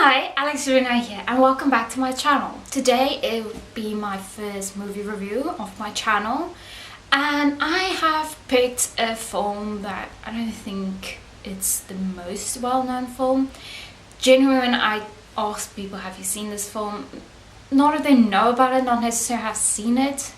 Hi, Alex Runa here and welcome back to my channel. Today it will be my first movie review of my channel, and I have picked a film that I don't think it's the most well-known film. Generally, when I ask people, have you seen this film, not that they know about it, not necessarily have seen it.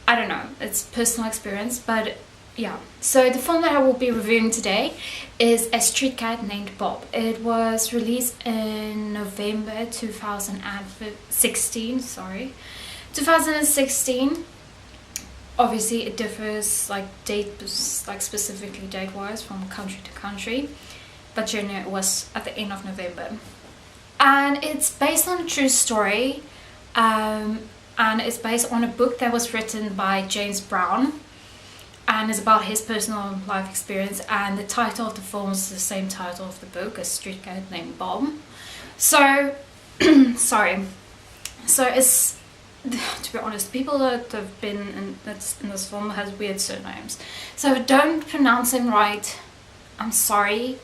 I don't know, it's personal experience, but yeah. So the film that I will be reviewing today is A Street Cat Named Bob. It was released in November 2016, 2016. Obviously it differs specifically date-wise from country to country, but generally it was at the end of November. And it's based on a true story, and it's based on a book that was written by James Brown, and it's about his personal life experience, and the title of the film is the same title of the book, A Street Cat Named Bob. So sorry, so it's, to be honest, people that have been in this film has weird surnames, so if I don't pronounce them right, I'm sorry.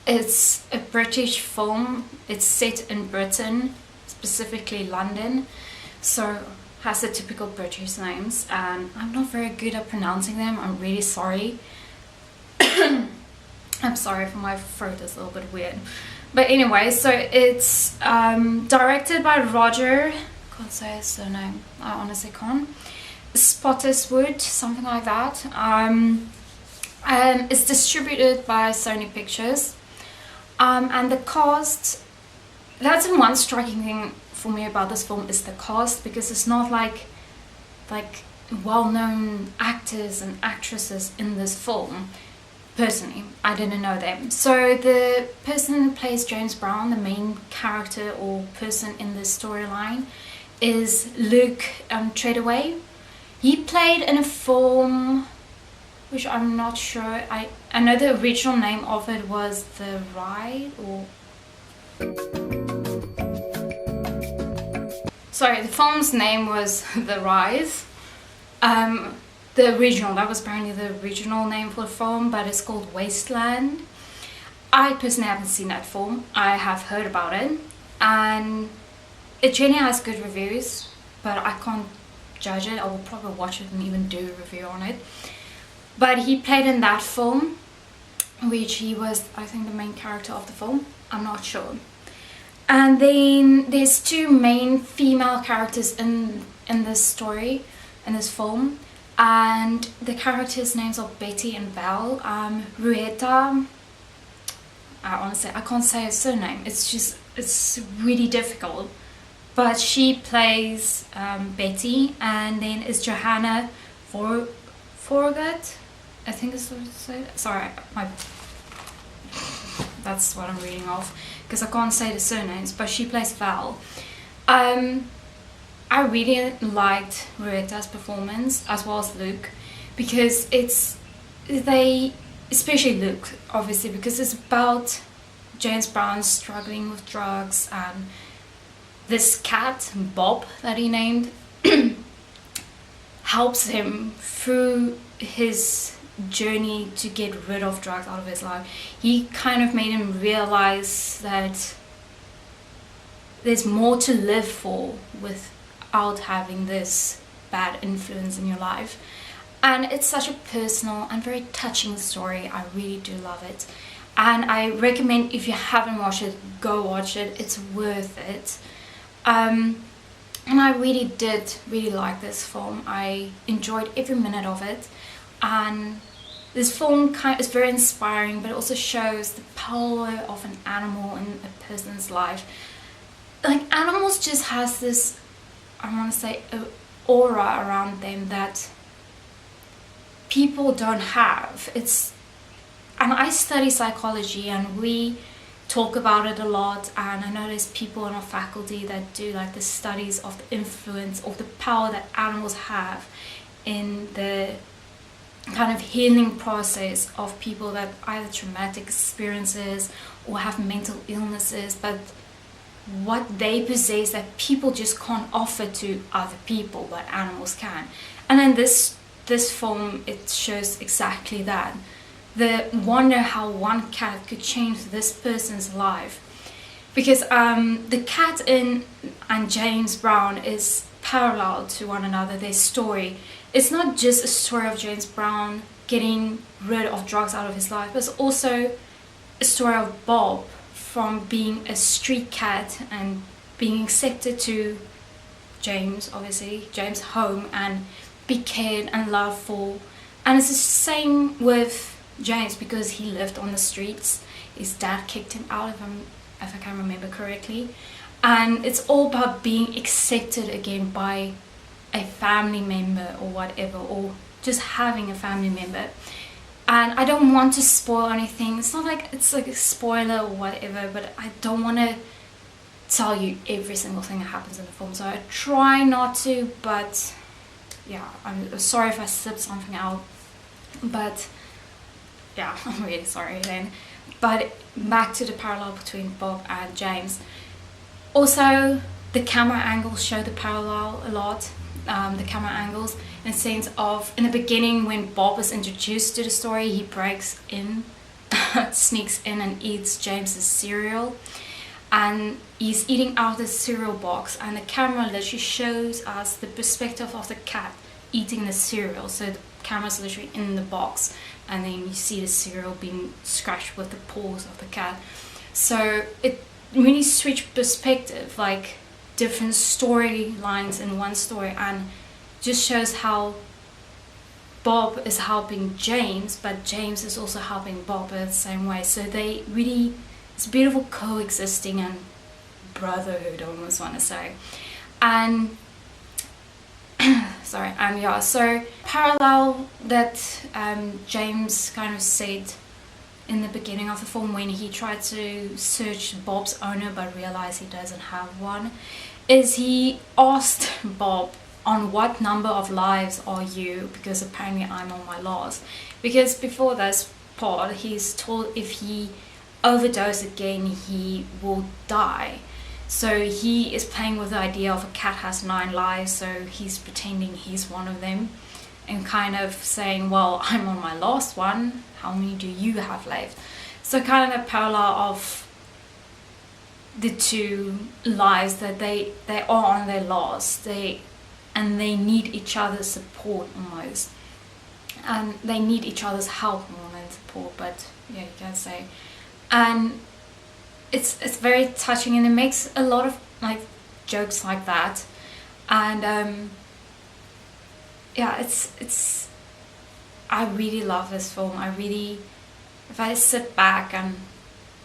It's a British film, it's set in Britain, specifically London, so has the typical British names, and I'm not very good at pronouncing them. I'm really sorry. I'm sorry for my throat, is a little bit weird. But anyway, so it's directed by Roger, can't say his surname, I honestly can't, Spottiswoode, something like that. And it's distributed by Sony Pictures. And the cast, that's the one striking thing for me about this film, is the cast, because it's not like well-known actors and actresses in this film. Personally, I didn't know them. So the person who plays James Brown, the main character or person in this storyline, is Luke Treadaway. He played in a film which I'm not sure, I know the original name of it was The Ride, or sorry, the film's name was The Rise. The original, that was apparently the original name for the film, but it's called Wasteland. I personally haven't seen that film. I have heard about it, and it generally has good reviews, but I can't judge it. I will probably watch it and even do a review on it. But he played in that film, which he was, I think, the main character of the film. I'm not sure. And then there's two main female characters in this story, in this film, and the characters' names are Betty and Belle. Rueta, I can't say her surname, it's really difficult, but she plays Betty, and then is Johanna Forget, I think is what to say. Sorry, that's what I'm reading off, because I can't say the surnames, but she plays Val. I really liked Rueta's performance, as well as Luke, because especially Luke, obviously, because it's about James Brown struggling with drugs, and this cat, Bob, that he named, helps him through his journey to get rid of drugs out of his life. He kind of made him realize that there's more to live for without having this bad influence in your life. And it's such a personal and very touching story. I really do love it, and I recommend, if you haven't watched it, go watch it. It's worth it. And I really did like this film. I enjoyed every minute of it, and this film is very inspiring, but it also shows the power of an animal in a person's life. Like, animals just has this, I want to say, aura around them that people don't have. And I study psychology, and we talk about it a lot, and I know there's people in our faculty that do like the studies of the influence of the power that animals have in the kind of healing process of people that either traumatic experiences or have mental illnesses, but what they possess that people just can't offer to other people, but animals can. And in this film, it shows exactly that. The wonder how one cat could change this person's life. because the cat and James Brown is parallel to one another. Their story, it's not just a story of James Brown getting rid of drugs out of his life, but it's also a story of Bob from being a street cat and being accepted to James, obviously James' home, and be cared and loved for. And it's the same with James, because he lived on the streets. His dad kicked him out, if I can remember correctly. And it's all about being accepted again by a family member or whatever, or just having a family member. And I don't want to spoil anything. It's not like it's like a spoiler or whatever, but I don't want to tell you every single thing that happens in the film, so I try not to. But yeah, I'm sorry if I slipped something out, but yeah, I'm really sorry then. But back to the parallel between Bob and James. Also, the camera angles show the parallel a lot. The camera angles, in the sense of, in the beginning when Bob is introduced to the story, he breaks in, sneaks in and eats James's cereal, and he's eating out of the cereal box, and the camera literally shows us the perspective of the cat eating the cereal. So the camera's literally in the box, and then you see the cereal being scratched with the paws of the cat. So it really switched perspective, like different storylines in one story, and just shows how Bob is helping James, but James is also helping Bob in the same way. So they really, it's beautiful coexisting and brotherhood, I almost want to say. And sorry, yeah, so parallel that James kind of said in the beginning of the film, when he tried to search Bob's owner but realized he doesn't have one, is he asked Bob, on what number of lives are you, because apparently I'm on my last. Because before this part, he's told if he overdose again he will die. So he is playing with the idea of a cat has 9 lives, so he's pretending he's one of them, and kind of saying, well, I'm on my last one, how many do you have left? So kind of a parallel of the two lives, that they are on their last, and they need each other's support almost, and they need each other's help more than support, but yeah, you can say. And it's very touching, and it makes a lot of like jokes like that. And yeah, it's I really love this film. I really, if I sit back and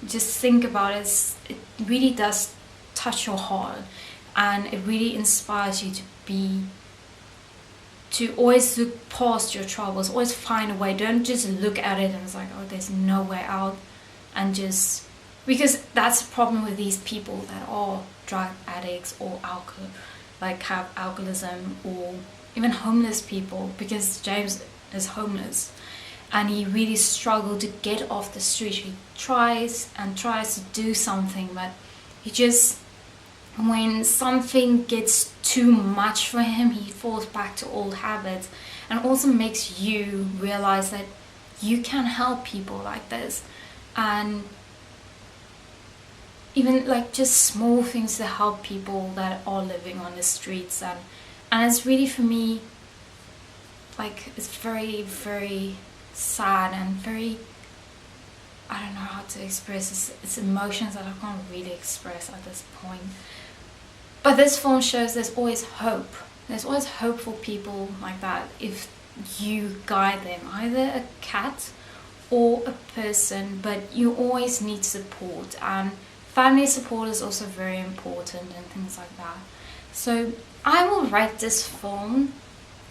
just think about it, it really does touch your heart, and it really inspires you to always look past your troubles, always find a way. Don't just look at it and it's like, oh, there's no way out, and just, because that's the problem with these people that are drug addicts or like have alcoholism, or even homeless people, because James is homeless and he really struggled to get off the street. He tries to do something, but he just, when something gets too much for him, he falls back to old habits. And also makes you realize that you can help people like this, and even like just small things to help people that are living on the streets. And it's really, for me, like, it's very, very sad and very, I don't know how to express it's emotions that I can't really express at this point. But this film shows there's always hope. There's always hope for people like that if you guide them, either a cat or a person, but you always need support, and family support is also very important and things like that. So I will rate this film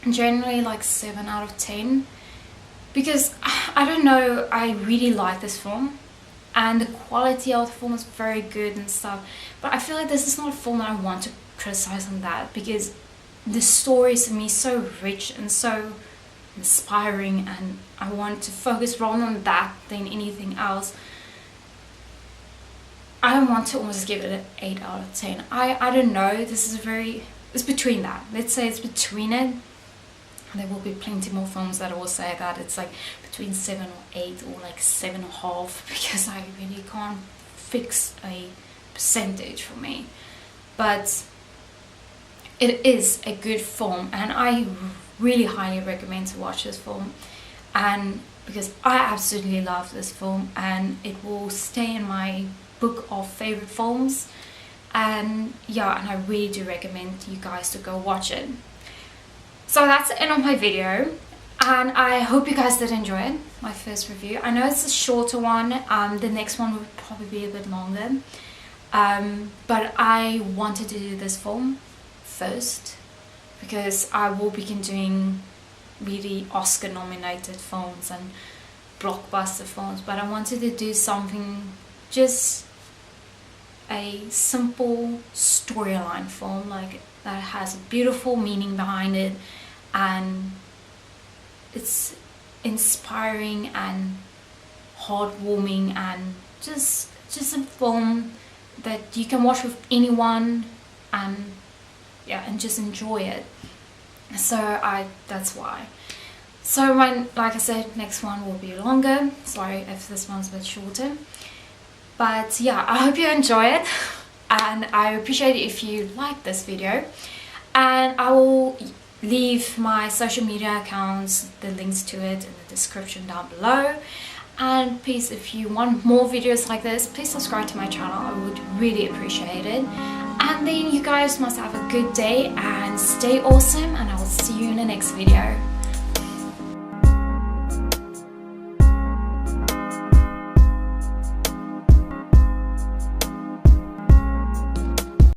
generally like 7 out of 10, because I don't know, I really like this film and the quality of the film is very good and stuff, but I feel like this is not a film that I want to criticize on that, because the story is to me so rich and so inspiring, and I want to focus rather on that than anything else. I want to almost give it an 8 out of 10. I don't know, this is it's between that. Let's say it's between it. There will be plenty more films that will say that it's like between 7 or 8 or like 7.5, because I really can't fix a percentage for me, but it is a good film, and I really highly recommend to watch this film, and because I absolutely love this film, and it will stay in my book of favorite films. And yeah, and I really do recommend you guys to go watch it. So that's the end of my video, and I hope you guys did enjoy it, my first review. I know it's a shorter one, the next one will probably be a bit longer, but I wanted to do this film first because I will begin doing really Oscar nominated films and blockbuster films, but I wanted to do something, just a simple storyline film, like that has a beautiful meaning behind it, and it's inspiring and heartwarming, and just a film that you can watch with anyone, and yeah, and just enjoy it. So that's why. So like I said, next one will be longer. Sorry if this one's a bit shorter. But yeah, I hope you enjoy it, and I appreciate it if you like this video. And I will leave my social media accounts, the links to it, in the description down below. And please, if you want more videos like this, please subscribe to my channel. I would really appreciate it. And then you guys must have a good day and stay awesome, and I will see you in the next video.